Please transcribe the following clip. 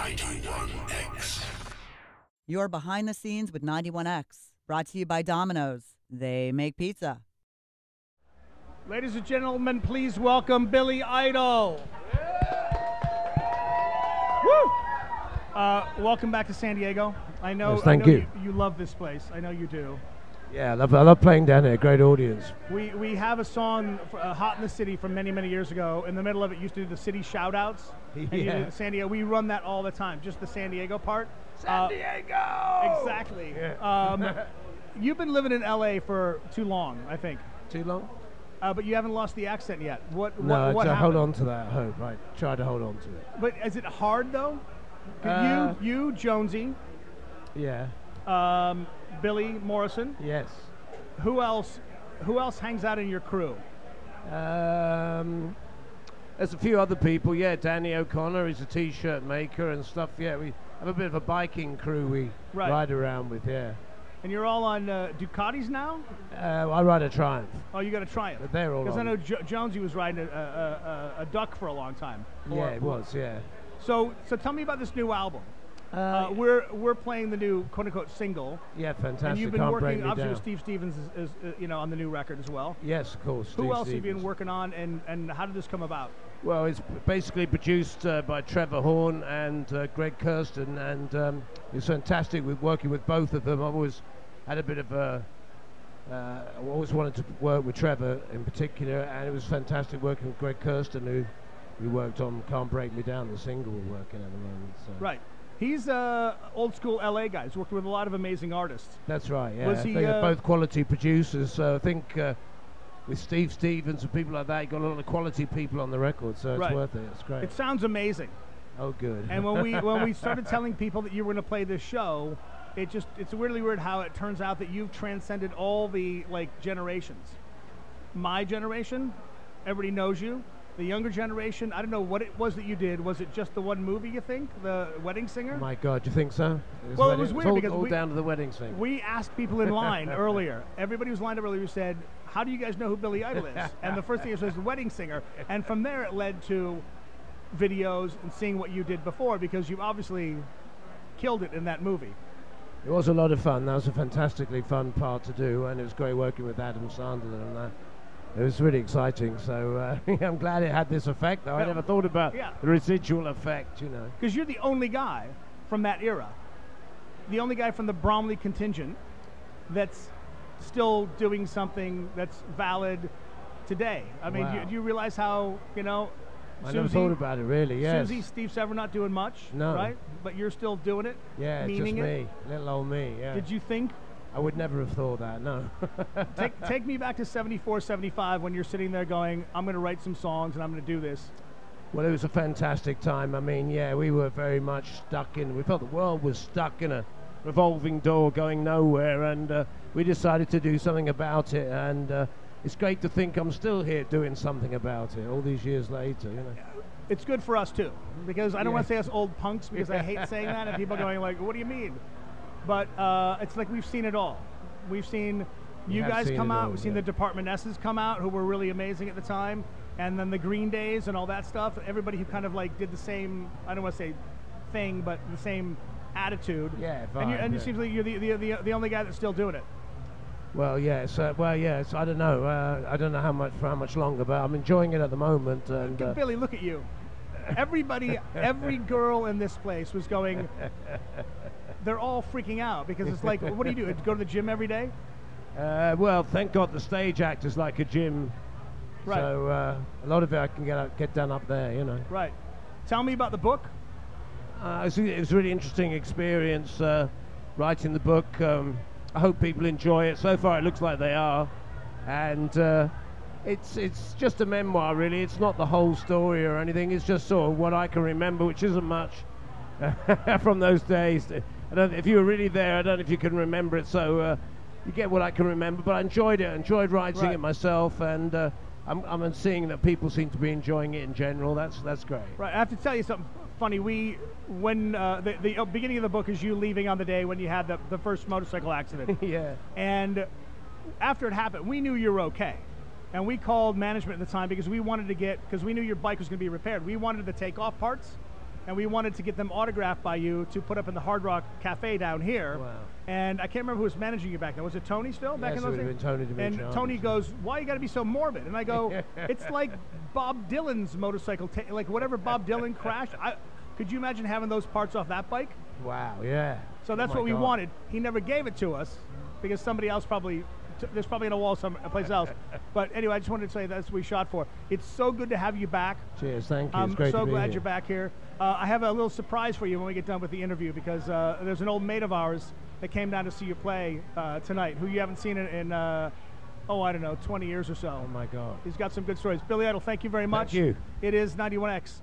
91X. You're behind the scenes with 91X, brought to you by Domino's. They make pizza. Ladies and gentlemen, please welcome Billy Idol. Woo! Welcome back to San Diego. I know, Yes, thank you. You love this place. I know you do. Yeah, I love playing down here. Great audience. We have a song, Hot in the City, from many, many years ago. In the middle of it, used to do the city shout-outs. And you did San Diego. We run that all the time, just the San Diego part. San Diego! Exactly. Yeah. You've been living in L.A. for too long, I think. Too long? But you haven't lost the accent yet. What I happened? hold on to that hope. I try to hold on to it. But is it hard, though? You, Jonesy. Yeah. Billy Morrison. Yes. Who else hangs out in your crew? There's a few other people. Yeah, Danny O'Connor is a T-shirt maker and stuff. Yeah, we have a bit of a biking crew we ride around with. Yeah. And you're all on Ducatis now? I ride a Triumph. Oh, you got a Triumph. But they're all because I on. know Jonesy was riding a Duck for a long time. Yeah, it was. Yeah. So tell me about this new album. We're playing the new quote unquote single. Yeah, fantastic. And you've been Can't Break working Me obviously Down. with Steve Stevens is on the new record as well. Yes, of course. Who else have you been working on, and how did this come about? Well, it's basically produced by Trevor Horn and Greg Kirsten, and it's fantastic with working with both of them. I've always had a bit of I always wanted to work with Trevor in particular, and it was fantastic working with Greg Kirsten, who worked on Can't Break Me Down, the single we're working at the moment. So. Right. He's old school LA guy. He's worked with a lot of amazing artists. That's right, yeah. Was he, They're both quality producers, so I think with Steve Stevens and people like that, you got a lot of quality people on the record, so it's worth it. It's great. It sounds amazing. Oh, good. And when we started telling people that you were going to play this show, it's really weird how it turns out that you've transcended all the generations. My generation, everybody knows you. The younger generation, I don't know what it was that you did. Was it just the one movie, you think? The Wedding Singer? My God, you think so? It was weird because all down to the Wedding Singer. We asked people in line earlier. Everybody who was lined up earlier said, how do you guys know who Billy Idol is? And the first thing it was The Wedding Singer. And from there it led to videos and seeing what you did before, because you obviously killed it in that movie. It was a lot of fun. That was a fantastically fun part to do, and it was great working with Adam Sandler and that. It was really exciting, so I'm glad it had this effect, though. I never thought about the residual effect, you know. Because you're the only guy from that era, the only guy from the Bromley contingent that's still doing something that's valid today. I mean, do you realize how, I never thought about it, really, yes. Susie, Steve Sever not doing much, right? But you're still doing it? Yeah, just me, little old me, yeah. Did you think? I would never have thought that, no. take me back to 74, 75 when you're sitting there going, I'm going to write some songs and I'm going to do this. Well, it was a fantastic time. I mean, yeah, we were very much we felt the world was stuck in a revolving door going nowhere, and we decided to do something about it, and it's great to think I'm still here doing something about it all these years later, It's good for us, too, because I don't want to say us old punks, because I hate saying that, and people going like, what do you mean? But it's like we've seen it all. We've seen you guys come out. We've seen the Department S's come out, who were really amazing at the time. And then the Green Days and all that stuff. Everybody who kind of did the same, I don't want to say thing, but the same attitude. Yeah, and it seems like you're the only guy that's still doing it. Well, yes. I don't know. I don't know for how much longer, but I'm enjoying it at the moment. And Billy, look at you. Everybody, every girl in this place was going. They're all freaking out because it's like, what do you do? Go to the gym every day? Well, thank God the stage act is like a gym. Right. So a lot of it I can get done up there, Right. Tell me about the book. It was a really interesting experience writing the book. I hope people enjoy it. So far, it looks like they are, and it's just a memoir, really. It's not the whole story or anything. It's just sort of what I can remember, which isn't much from those days. If you were really there, I don't know if you can remember it. So you get what I can remember. But I enjoyed it. I enjoyed writing it myself, and I'm seeing that people seem to be enjoying it in general. That's great. Right. I have to tell you something funny. When the beginning of the book is you leaving on the day when you had the first motorcycle accident. Yeah. And after it happened, we knew you were okay. And we called management at the time because we wanted to because we knew your bike was going to be repaired. We wanted the takeoff parts and we wanted to get them autographed by you to put up in the Hard Rock Cafe down here. Wow. And I can't remember who was managing you back then. Was it Tony still back Yes, in those it would days? have been Tony DiMitriano. And Tony goes, "Why you got to be so morbid?" And I go, "It's like Bob Dylan's motorcycle, like whatever Bob Dylan crashed. Could you imagine having those parts off that bike?" Wow, yeah. So that's Oh my what we God. wanted. He never gave it to us because somebody else there's probably in a wall someplace else. But anyway, I just wanted to say that's what we shot for. It's so good to have you back. Cheers, thank you. I'm It's great so to be glad here. you're back here. I have a little surprise for you when we get done with the interview because there's an old mate of ours that came down to see you play tonight who you haven't seen in I don't know, 20 years or so. Oh my God. He's got some good stories. Billy Idol, thank you very much. Thank you. It is 91X.